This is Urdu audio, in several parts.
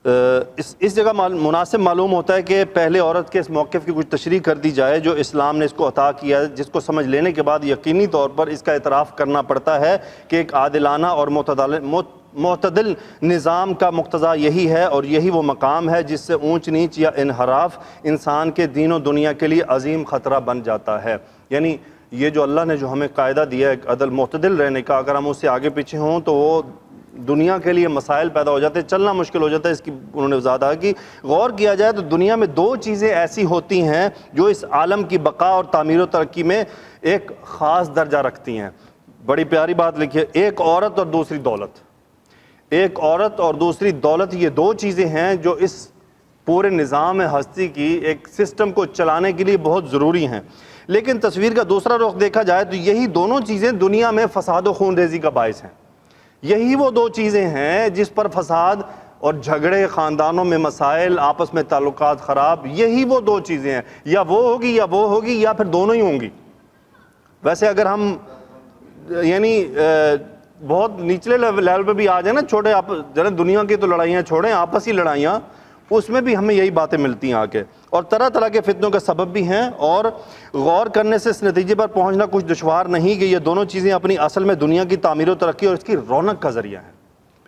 اس جگہ مناسب معلوم ہوتا ہے کہ پہلے عورت کے اس موقف کی کچھ تشریح کر دی جائے جو اسلام نے اس کو عطا کیا ہے، جس کو سمجھ لینے کے بعد یقینی طور پر اس کا اعتراف کرنا پڑتا ہے کہ ایک عادلانہ اور معتدل نظام کا مقتضا یہی ہے، اور یہی وہ مقام ہے جس سے اونچ نیچ یا انحراف انسان کے دین و دنیا کے لیے عظیم خطرہ بن جاتا ہے۔ یعنی یہ جو اللہ نے جو ہمیں قاعدہ دیا ہے عدل معتدل رہنے کا، اگر ہم اس سے آگے پیچھے ہوں تو وہ دنیا کے لیے مسائل پیدا ہو جاتے ہیں، چلنا مشکل ہو جاتا ہے۔ اس کی انہوں نے وضاحت کی غور کیا جائے تو دنیا میں دو چیزیں ایسی ہوتی ہیں جو اس عالم کی بقا اور تعمیر و ترقی میں ایک خاص درجہ رکھتی ہیں۔ بڑی پیاری بات لکھی ہے، ایک عورت اور دوسری دولت۔ ایک عورت اور دوسری دولت، یہ دو چیزیں ہیں جو اس پورے نظام ہستی کی ایک سسٹم کو چلانے کے لیے بہت ضروری ہیں۔ لیکن تصویر کا دوسرا رخ دیکھا جائے تو یہی دونوں چیزیں دنیا میں فساد و خون ریزی کا باعث ہیں۔ یہی وہ دو چیزیں ہیں جس پر فساد اور جھگڑے، خاندانوں میں مسائل، آپس میں تعلقات خراب، یہی وہ دو چیزیں ہیں، یا وہ ہوگی یا وہ ہوگی یا پھر دونوں ہی ہوں گی۔ ویسے اگر ہم یعنی بہت نچلے لیول پہ بھی آ جائیں نا، چھوٹے دنیا کی تو لڑائیاں چھوڑیں، آپسی لڑائیاں، اس میں بھی ہمیں یہی باتیں ملتی ہیں آ کے، اور طرح طرح کے فتنوں کا سبب بھی ہیں۔ اور غور کرنے سے اس نتیجے پر پہنچنا کچھ دشوار نہیں کہ یہ دونوں چیزیں اپنی اصل میں دنیا کی تعمیر و ترقی اور اس کی رونق کا ذریعہ ہیں،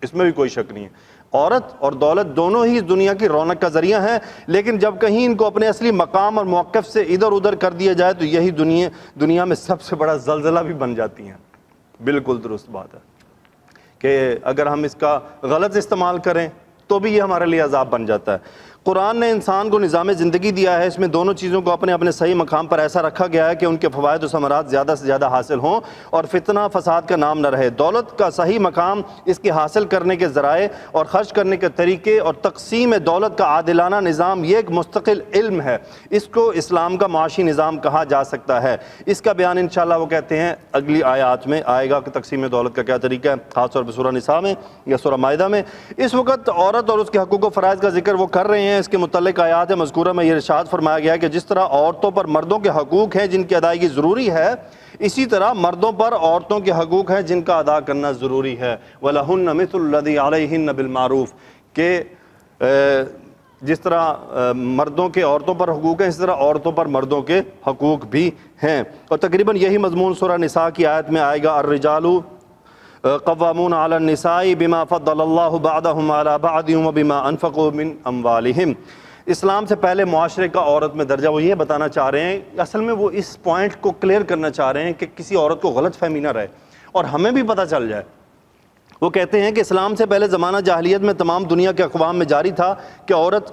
اس میں بھی کوئی شک نہیں ہے۔ عورت اور دولت دونوں ہی اس دنیا کی رونق کا ذریعہ ہیں، لیکن جب کہیں ان کو اپنے اصلی مقام اور موقف سے ادھر ادھر کر دیا جائے تو یہی دنیا میں سب سے بڑا زلزلہ بھی بن جاتی ہیں۔ بالکل درست بات ہے کہ اگر ہم اس کا غلط استعمال کریں تو بھی یہ ہمارے لیے عذاب بن جاتا ہے۔ قرآن نے انسان کو نظام زندگی دیا ہے، اس میں دونوں چیزوں کو اپنے اپنے صحیح مقام پر ایسا رکھا گیا ہے کہ ان کے فوائد و ثمرات زیادہ سے زیادہ حاصل ہوں اور فتنہ فساد کا نام نہ رہے۔ دولت کا صحیح مقام، اس کے حاصل کرنے کے ذرائع اور خرچ کرنے کے طریقے اور تقسیم دولت کا عادلانہ نظام، یہ ایک مستقل علم ہے۔ اس کو اسلام کا معاشی نظام کہا جا سکتا ہے۔ اس کا بیان انشاءاللہ وہ کہتے ہیں اگلی آیات میں آئے گا کہ تقسیم دولت کا کیا طریقہ ہے، خاص طور پہ سورہ نساء میں یا سورہ مائدہ میں۔ اس وقت عورت اور اس کے حقوق و فرائض کا ذکر وہ کر رہے ہیں۔ اس کے متعلق آیات مذکورہ میں یہ ارشاد فرمایا گیا ہے کہ جس طرح عورتوں پر مردوں کے حقوق ہیں جن کی ادائیگی ضروری ہے، اسی طرح مردوں پر عورتوں کے حقوق ہیں جن کا ادا کرنا ضروری ہے۔ وَلَهُنَّ مِثْلُ الَّذِي عَلَيْهِنَّ بِالْمَعْرُوفِ، کہ جس طرح مردوں کے عورتوں پر حقوق ہیں، اس طرح عورتوں پر مردوں کے حقوق بھی ہیں۔ اور تقریباً یہی مضمون سورہ نساء کی آیت میں آئے گا، الرجال قوامون علی النساء بما فضل اللہ بعضهم علی بعض وبما انفقوا من اموالہم۔ اسلام سے پہلے معاشرے کا عورت میں درجہ وہ یہ بتانا چاہ رہے ہیں، اصل میں وہ اس پوائنٹ کو کلیئر کرنا چاہ رہے ہیں کہ کسی عورت کو غلط فہمی نہ رہے اور ہمیں بھی پتہ چل جائے۔ وہ کہتے ہیں کہ اسلام سے پہلے زمانہ جاہلیت میں تمام دنیا کے اقوام میں جاری تھا کہ عورت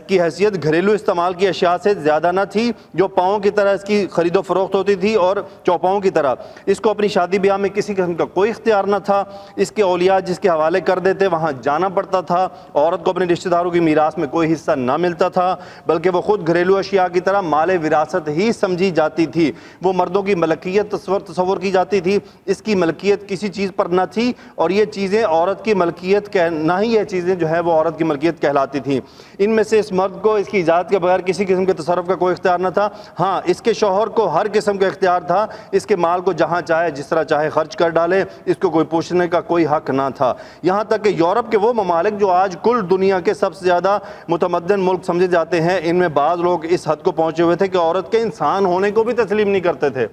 کی حیثیت گھریلو استعمال کی اشیاء سے زیادہ نہ تھی، جو پاؤں کی طرح اس کی خرید و فروخت ہوتی تھی اور چوپاؤں کی طرح۔ اس کو اپنی شادی بیاہ میں کسی قسم کا کوئی اختیار نہ تھا، اس کے اولیاء جس کے حوالے کر دیتے وہاں جانا پڑتا تھا۔ عورت کو اپنے رشتہ داروں کی میراث میں کوئی حصہ نہ ملتا تھا، بلکہ وہ خود گھریلو اشیاء کی طرح مال وراثت ہی سمجھی جاتی تھی۔ وہ مردوں کی ملکیت تصور کی جاتی تھی، اس کی ملکیت کسی چیز پر نہ تھی، اور یہ چیزیں عورت کی ملکیت نہ ہی یہ چیزیں جو ہے وہ عورت کی ملکیت کہلاتی تھیں۔ ان میں سے اس مرد کو اس کی اجازت کے بغیر کسی قسم کے تصرف کا کوئی اختیار نہ تھا۔ ہاں، اس کے شوہر کو ہر قسم کا اختیار تھا، اس کے مال کو جہاں چاہے جس طرح چاہے خرچ کر ڈالے، اس کو کوئی پوچھنے کا کوئی حق نہ تھا۔ یہاں تک کہ یورپ کے وہ ممالک جو آج کل دنیا کے سب سے زیادہ متمدن ملک سمجھے جاتے ہیں، ان میں بعض لوگ اس حد کو پہنچے ہوئے تھے کہ عورت کے انسان ہونے کو بھی تسلیم نہیں کرتے تھے۔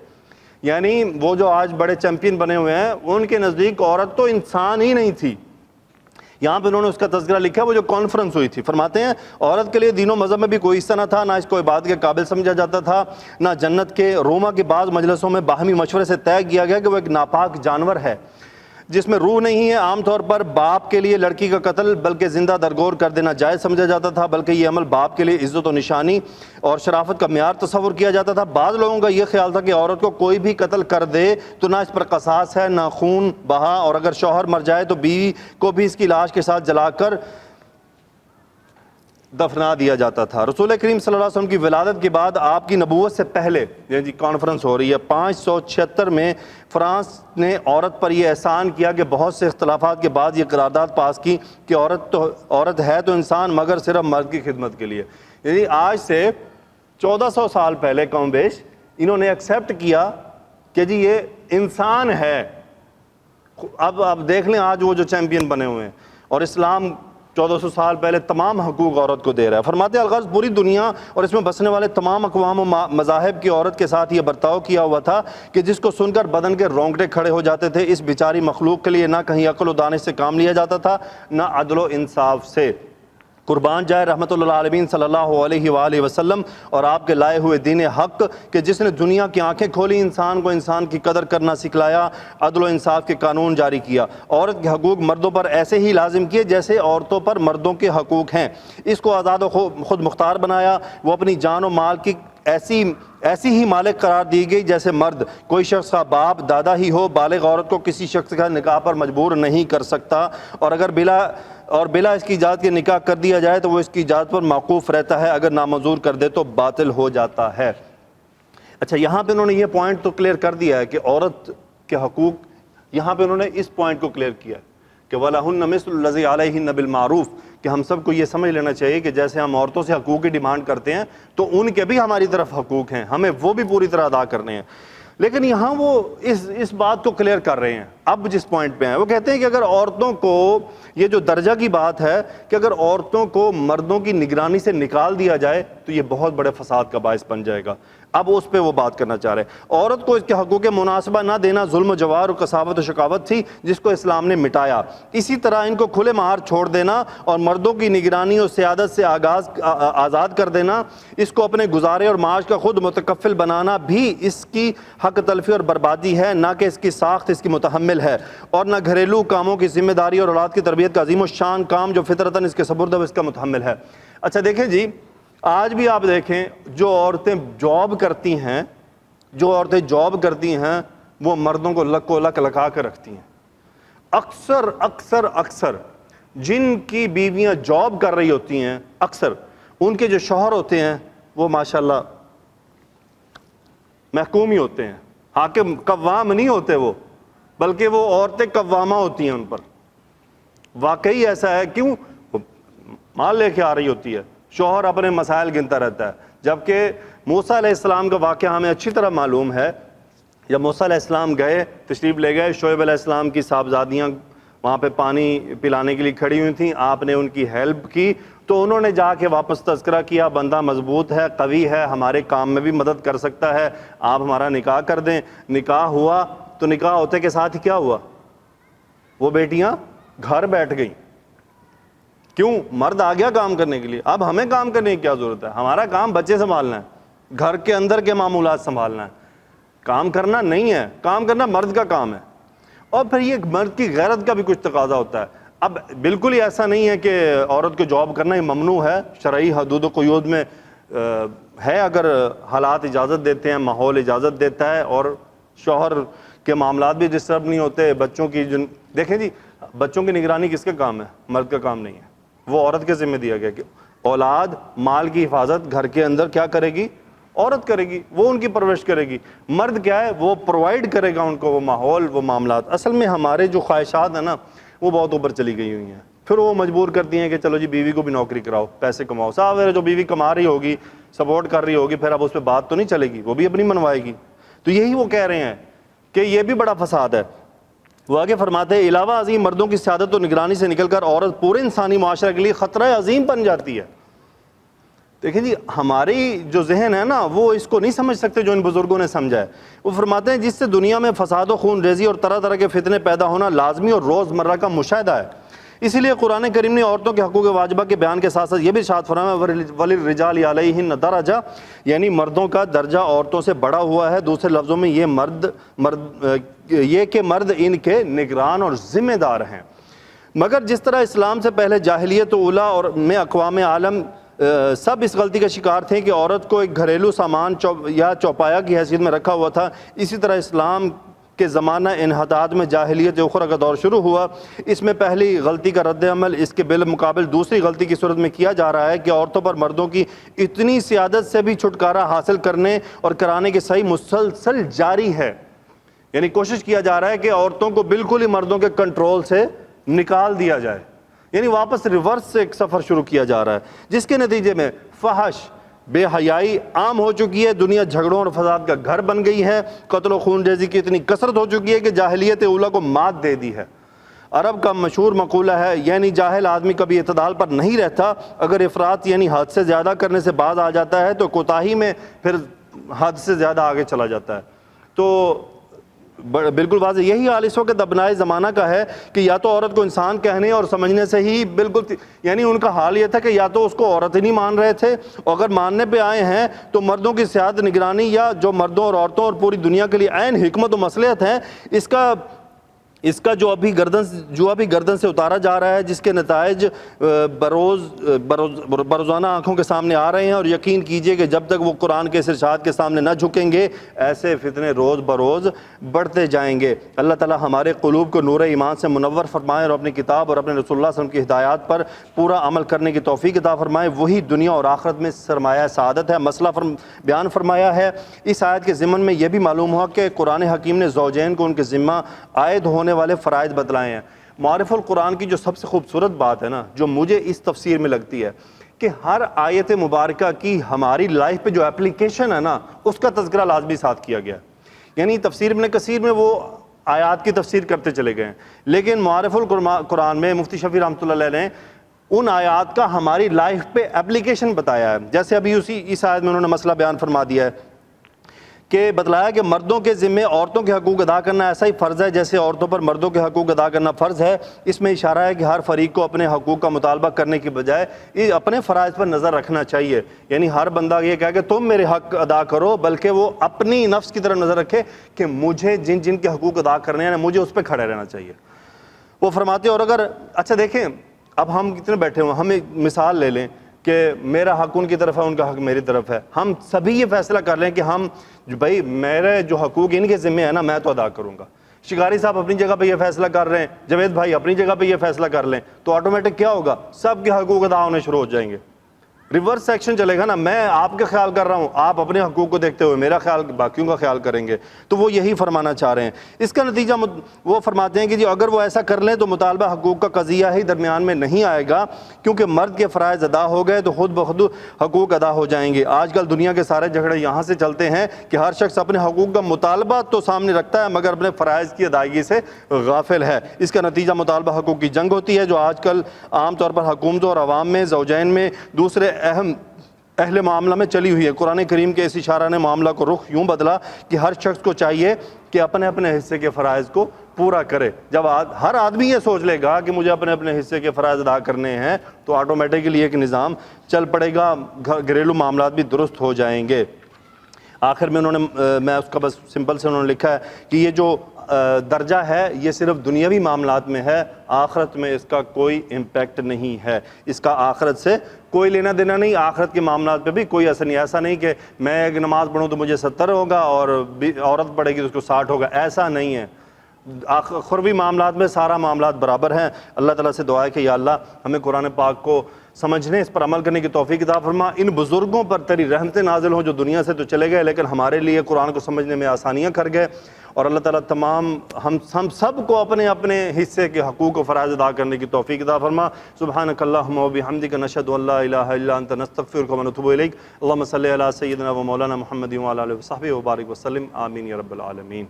یعنی وہ جو آج بڑے چیمپئن بنے ہوئے ہیں، ان کے نزدیک عورت تو انسان ہی نہیں تھی۔ یہاں پہ انہوں نے اس کا تذکرہ لکھا، وہ جو کانفرنس ہوئی تھی، فرماتے ہیں عورت کے لیے دین و مذہب میں بھی کوئی حصہ نہ تھا، نہ اس کو عبادت کے قابل سمجھا جاتا تھا، نہ جنت کے۔ روما کے بعض مجلسوں میں باہمی مشورے سے طے کیا گیا کہ وہ ایک ناپاک جانور ہے جس میں روح نہیں ہے۔ عام طور پر باپ کے لیے لڑکی کا قتل بلکہ زندہ درگور کر دینا جائز سمجھا جاتا تھا، بلکہ یہ عمل باپ کے لیے عزت و نشانی اور شرافت کا معیار تصور کیا جاتا تھا۔ بعض لوگوں کا یہ خیال تھا کہ عورت کو کوئی بھی قتل کر دے تو نہ اس پر قصاص ہے، نہ خون بہا، اور اگر شوہر مر جائے تو بیوی کو بھی اس کی لاش کے ساتھ جلا کر دفنا دیا جاتا تھا۔ رسول کریم صلی اللہ علیہ وسلم کی ولادت کے بعد آپ کی نبوت سے پہلے یعنی کانفرنس ہو رہی ہے، 576 میں فرانس نے عورت پر یہ احسان کیا کہ بہت سے اختلافات کے بعد یہ قرارداد پاس کی کہ عورت ہے تو انسان مگر صرف مرد کی خدمت کے لیے۔ یعنی آج سے 1400 سال پہلے کم بیش انہوں نے ایکسیپٹ کیا کہ جی یہ انسان ہے۔ اب دیکھ لیں آج وہ جو چیمپئن بنے ہوئے ہیں، اور اسلام 1400 سال پہلے تمام حقوق عورت کو دے رہا ہے۔ فرماتے ہیں الغرض پوری دنیا اور اس میں بسنے والے تمام اقوام و مذاہب کی عورت کے ساتھ یہ برتاؤ کیا ہوا تھا کہ جس کو سن کر بدن کے رونگٹے کھڑے ہو جاتے تھے۔ اس بیچاری مخلوق کے لیے نہ کہیں عقل و دانش سے کام لیا جاتا تھا، نہ عدل و انصاف سے۔ قربان جائے رحمت اللہ عالمین صلی اللہ علیہ وآلہ وسلم اور آپ کے لائے ہوئے دین حق کہ جس نے دنیا کی آنکھیں کھولی، انسان کو انسان کی قدر کرنا سکھلایا، عدل و انصاف کے قانون جاری کیا، عورت کے حقوق مردوں پر ایسے ہی لازم کیے جیسے عورتوں پر مردوں کے حقوق ہیں، اس کو آزاد و خود مختار بنایا، وہ اپنی جان و مال کی ایسی ہی مالک قرار دی گئی جیسے مرد۔ کوئی شخص کا باپ دادا ہی ہو، بالغ عورت کو کسی شخص کا نکاح پر مجبور نہیں کر سکتا، اور اگر بلا اس کی اجازت کے نکاح کر دیا جائے تو وہ اس کی اجازت پر موقوف رہتا ہے، اگر نامنظور کر دے تو باطل ہو جاتا ہے۔ اچھا، یہاں پہ انہوں نے یہ پوائنٹ تو کلیئر کر دیا ہے کہ عورت کے حقوق، یہاں پہ انہوں نے اس پوائنٹ کو کلیئر کیا ہے کہ وَلَهُنَّ مِثْلُ الَّذِي عَلَيْهِنَّ بِالْمَعْرُوفِ، کہ ہم سب کو یہ سمجھ لینا چاہیے کہ جیسے ہم عورتوں سے حقوق کی ڈیمانڈ کرتے ہیں تو ان کے بھی ہماری طرف حقوق ہیں، ہمیں وہ بھی پوری طرح ادا کرنے ہیں۔ لیکن یہاں وہ اس بات کو کلیئر کر رہے ہیں۔ اب جس پوائنٹ پہ ہیں وہ کہتے ہیں کہ اگر عورتوں کو، یہ جو درجہ کی بات ہے کہ اگر عورتوں کو مردوں کی نگرانی سے نکال دیا جائے تو یہ بہت بڑے فساد کا باعث بن جائے گا۔ اب اس پہ وہ بات کرنا چاہ رہے ہیں۔ عورت کو اس کے حقوق مناسبہ نہ دینا ظلم و جوار اور کساوت و شقاوت تھی جس کو اسلام نے مٹایا۔ اسی طرح ان کو کھلے مہار چھوڑ دینا اور مردوں کی نگرانی اور سیادت سے آزاد کر دینا، اس کو اپنے گزارے اور معاش کا خود متکفل بنانا بھی اس کی حق تلفی اور بربادی ہے، نہ کہ اس کی ساخت اس کی متحمل ہے، اور نہ گھریلو کاموں کی ذمہ داری اور اولاد کی تربیت کا عظیم الشان کام جو فطرتاً اس کے سپرد ہے اس کا متحمل ہے۔ اچھا دیکھیں جی، آج بھی آپ دیکھیں جو عورتیں جاب کرتی ہیں وہ مردوں کو لک و لک لکا کر رکھتی ہیں۔ اکثر جن کی بیویاں جاب کر رہی ہوتی ہیں، اکثر ان کے جو شوہر ہوتے ہیں وہ ماشاءاللہ محکوم ہی ہوتے ہیں، حاکم قوام نہیں ہوتے وہ، بلکہ وہ عورتیں قوامہ ہوتی ہیں ان پر۔ واقعی ایسا ہے، کیوں؟ مال لے کے آ رہی ہوتی ہے، شوہر اپنے مسائل گنتا رہتا ہے۔ جبکہ موسیٰ علیہ السلام کا واقعہ ہمیں اچھی طرح معلوم ہے۔ جب موسیٰ علیہ السلام تشریف لے گئے، شعیب علیہ السلام کی صاحبزادیاں وہاں پہ پانی پلانے کے لیے کھڑی ہوئی تھیں، آپ نے ان کی ہیلپ کی تو انہوں نے جا کے واپس تذکرہ کیا، بندہ مضبوط ہے، قوی ہے، ہمارے کام میں بھی مدد کر سکتا ہے، آپ ہمارا نکاح کر دیں۔ نکاح ہوا تو نکاح ہوتے کے ساتھ ہی کیا ہوا؟ وہ بیٹیاں گھر بیٹھ گئیں۔ کیوں؟ مرد آ گیا کام کرنے کے لیے، اب ہمیں کام کرنے کی کیا ضرورت ہے؟ ہمارا کام بچے سنبھالنا ہے، گھر کے اندر کے معمولات سنبھالنا ہے، کام کرنا نہیں ہے، کام کرنا مرد کا کام ہے۔ اور پھر یہ مرد کی غیرت کا بھی کچھ تقاضا ہوتا ہے۔ اب بالکل ہی ایسا نہیں ہے کہ عورت کو جاب کرنا ہی ممنوع ہے، شرعی حدود و قیود میں ہے، اگر حالات اجازت دیتے ہیں، ماحول اجازت دیتا ہے اور شوہر کے معاملات بھی ڈسٹرب نہیں ہوتے، بچوں کی دیکھیں جی، بچوں کی نگرانی کس کا کام ہے؟ مرد کا کام نہیں ہے، وہ عورت کے ذمہ دیا گیا کہ اولاد مال کی حفاظت گھر کے اندر کیا کرے گی؟ عورت کرے گی، وہ ان کی پرورش کرے گی۔ مرد کیا ہے؟ وہ پرووائڈ کرے گا ان کو وہ ماحول، وہ معاملات۔ اصل میں ہمارے جو خواہشات ہیں نا وہ بہت اوپر چلی گئی ہوئی ہیں، پھر وہ مجبور کرتی ہیں کہ چلو جی بیوی کو بھی نوکری کراؤ، پیسے کماؤ۔ صاحب جو بیوی کما رہی ہوگی، سپورٹ کر رہی ہوگی، پھر اب اس پہ بات تو نہیں چلے گی، وہ بھی اپنی منوائے گی۔ تو یہی وہ کہہ رہے ہیں کہ یہ بھی بڑا فساد ہے۔ وہ آگے فرماتے ہیں علاوہ عظیم مردوں کی سیادت و نگرانی سے نکل کر عورت پورے انسانی معاشرے کے لیے خطرہ عظیم بن جاتی ہے۔ دیکھیں جی، ہماری جو ذہن ہے نا وہ اس کو نہیں سمجھ سکتے جو ان بزرگوں نے سمجھا ہے۔ وہ فرماتے ہیں جس سے دنیا میں فساد و خون ریزی اور طرح طرح کے فتنے پیدا ہونا لازمی اور روزمرہ کا مشاہدہ ہے۔ اسی لیے قرآن کریم نے عورتوں کے حقوق واجبہ کے بیان کے ساتھ ساتھ یہ بھی ارشاد فرمایا وَلِلرِّجَالِ عَلَيْهِنَّ دَرَجَةٌ، یعنی مردوں کا درجہ عورتوں سے بڑا ہوا ہے۔ دوسرے لفظوں میں یہ کہ مرد ان کے نگران اور ذمہ دار ہیں۔ مگر جس طرح اسلام سے پہلے جاہلیت اولیٰ اور میں اقوام عالم سب اس غلطی کا شکار تھے کہ عورت کو ایک گھریلو سامان یا چوپایا کی حیثیت میں رکھا ہوا تھا، اسی طرح اسلام کے زمانہ انحطاط میں جاہلیت اخری کا دور شروع ہوا۔ اس میں پہلی غلطی کا رد عمل اس کے بالمقابل دوسری غلطی کی صورت میں کیا جا رہا ہے کہ عورتوں پر مردوں کی اتنی سیادت سے بھی چھٹکارا حاصل کرنے اور کرانے کی صحیح مسلسل جاری ہے۔ یعنی کوشش کیا جا رہا ہے کہ عورتوں کو بالکل ہی مردوں کے کنٹرول سے نکال دیا جائے، یعنی واپس ریورس سے ایک سفر شروع کیا جا رہا ہے، جس کے نتیجے میں فحش، بے حیائی عام ہو چکی ہے، دنیا جھگڑوں اور فساد کا گھر بن گئی ہے، قتل و خون ریزی کی اتنی کثرت ہو چکی ہے کہ جاہلیت اولیٰ کو مات دے دی ہے۔ عرب کا مشہور مقولہ ہے، یعنی جاہل آدمی کبھی اعتدال پر نہیں رہتا، اگر افراط یعنی حد سے زیادہ کرنے سے باز آ جاتا ہے تو کوتاہی میں پھر حد سے زیادہ آگے چلا جاتا ہے۔ تو بالکل واضح یہی حال اس وقت ابنائے زمانہ کا ہے کہ یا تو عورت کو انسان کہنے اور سمجھنے سے ہی بالکل، یعنی ان کا حال یہ تھا کہ یا تو اس کو عورت ہی نہیں مان رہے تھے، اور اگر ماننے پہ آئے ہیں تو مردوں کی سیاست نگرانی یا جو مردوں اور عورتوں اور پوری دنیا کے لیے عین حکمت و مصلحت ہے، اس کا جو ابھی گردن سے اتارا جا رہا ہے، جس کے نتائج بروزانہ آنکھوں کے سامنے آ رہے ہیں، اور یقین کیجئے کہ جب تک وہ قرآن کے اس ارشاد کے سامنے نہ جھکیں گے ایسے فتنے روز بروز بڑھتے جائیں گے۔ اللہ تعالی ہمارے قلوب کو نور ایمان سے منور فرمائے، اور اپنی کتاب اور اپنے رسول اللہ صلی اللہ علیہ وسلم کی ہدایات پر پورا عمل کرنے کی توفیق عطا فرمائے، وہی دنیا اور آخرت میں سرمایہ سعادت ہے۔ مسئلہ بیان فرمایا ہے۔ اس آیت کے ضمن میں یہ بھی معلوم ہوا کہ قرآن حکیم نے زوجین کو ان کے ذمہ عائد ہونے والے فرائض بتلائے ہیں۔ معارف القرآن کی جو سب سے خوبصورت بات ہے نا، جو مجھے اس تفسیر میں لگتی ہے، کہ ہر آیت مبارکہ کی ہماری لائف پہ جو اپلیکیشن ہے نا، اس کا تذکرہ لازمی ساتھ کیا گیا ہے۔ یعنی تفسیر ابن کثیر میں وہ آیات کی تفسیر کرتے چلے گئے ہیں، لیکن معارف القرآن میں مفتی شفیع رحمۃ اللہ علیہ نے ان آیات کا ہماری لائف پہ اپلیکیشن بتایا ہے۔ جیسے ابھی اس آیت میں انہوں نے مسئلہ بیان فرما دیا ہے کہ بتلایا کہ مردوں کے ذمے عورتوں کے حقوق ادا کرنا ایسا ہی فرض ہے جیسے عورتوں پر مردوں کے حقوق ادا کرنا فرض ہے۔ اس میں اشارہ ہے کہ ہر فریق کو اپنے حقوق کا مطالبہ کرنے کی بجائے اپنے فرائض پر نظر رکھنا چاہیے۔ یعنی ہر بندہ یہ کہے کہ تم میرے حق ادا کرو، بلکہ وہ اپنی نفس کی طرف نظر رکھے کہ مجھے جن کے حقوق ادا کرنے ہیں مجھے اس پہ کھڑے رہنا چاہیے۔ وہ فرماتے ہیں، اور اگر اچھا دیکھیں اب ہم کتنے بیٹھے ہوئے، ہم ایک مثال لے لیں کہ میرا حق ان کی طرف ہے، ان کا حق میری طرف ہے، ہم سبھی یہ فیصلہ کر لیں کہ ہم بھائی میرے جو حقوق ان کے ذمہ ہے نا میں تو ادا کروں گا۔ شکاری صاحب اپنی جگہ پہ یہ فیصلہ کر رہے ہیں، جاوید بھائی اپنی جگہ پہ یہ فیصلہ کر لیں، تو آٹومیٹک کیا ہوگا، سب کے حقوق ادا ہونے شروع ہو جائیں گے۔ ریورس سیکشن چلے گا نا، میں آپ کا خیال کر رہا ہوں، آپ اپنے حقوق کو دیکھتے ہوئے میرا خیال باقیوں کا خیال کریں گے۔ تو وہ یہی فرمانا چاہ رہے ہیں۔ اس کا نتیجہ وہ فرماتے ہیں کہ جی اگر وہ ایسا کر لیں تو مطالبہ حقوق کا قضیہ ہی درمیان میں نہیں آئے گا، کیونکہ مرد کے فرائض ادا ہو گئے تو خود بخود حقوق ادا ہو جائیں گے۔ آج کل دنیا کے سارے جھگڑے یہاں سے چلتے ہیں کہ ہر شخص اپنے حقوق کا مطالبہ تو سامنے رکھتا ہے مگر اپنے فرائض کی ادائیگی سے غافل ہے۔ اس کا نتیجہ مطالبہ حقوق کی جنگ ہوتی ہے، جو آج کل عام طور پر حکومتوں اور عوام میں، زوجین میں، دوسرے اہم اہل معاملہ میں چلی ہوئی ہے۔ قرآن کریم کے اس اشارہ نے معاملہ کو رخ یوں بدلا کہ ہر شخص کو چاہیے کہ اپنے اپنے حصے کے فرائض کو پورا کرے۔ جب ہر آدمی یہ سوچ لے گا کہ مجھے اپنے اپنے حصے کے فرائض ادا کرنے ہیں تو آٹومیٹکلی ایک نظام چل پڑے گا، گھریلو معاملات بھی درست ہو جائیں گے۔ آخر میں میں اس کا بس سمپل سے انہوں نے لکھا ہے کہ یہ جو درجہ ہے یہ صرف دنیاوی معاملات میں ہے، آخرت میں اس کا کوئی امپیکٹ نہیں ہے، اس کا آخرت سے کوئی لینا دینا نہیں، آخرت کے معاملات پہ بھی کوئی اثر نہیں۔ ایسا نہیں کہ میں ایک نماز پڑھوں تو مجھے 70 ہوگا اور عورت پڑھے گی تو اس کو 60 ہوگا، ایسا نہیں ہے۔ اخروی معاملات میں سارا معاملات برابر ہیں۔ اللہ تعالیٰ سے دعا ہے کہ یا اللہ ہمیں قرآن پاک کو سمجھنے، اس پر عمل کرنے کی توفیق عطا فرما۔ ان بزرگوں پر تیری رحمتیں نازل ہوں جو دنیا سے تو چلے گئے لیکن ہمارے لیے قرآن کو سمجھنے میں آسانیاں کر گئے، اور اللہ تعالیٰ تمام ہم سب کو اپنے اپنے حصے کے حقوق و فرائض ادا کرنے کی توفیق عطا فرما۔ سبحانک اللہم و بحمدک، نشہد ان لا الہ الا انت، نستغفرک و نتوب الیک۔ اللہم صلی علی سیدنا و مولانا محمد و علی آلہ و صحبہ و بارک وسلم، آمین یا رب العالمین۔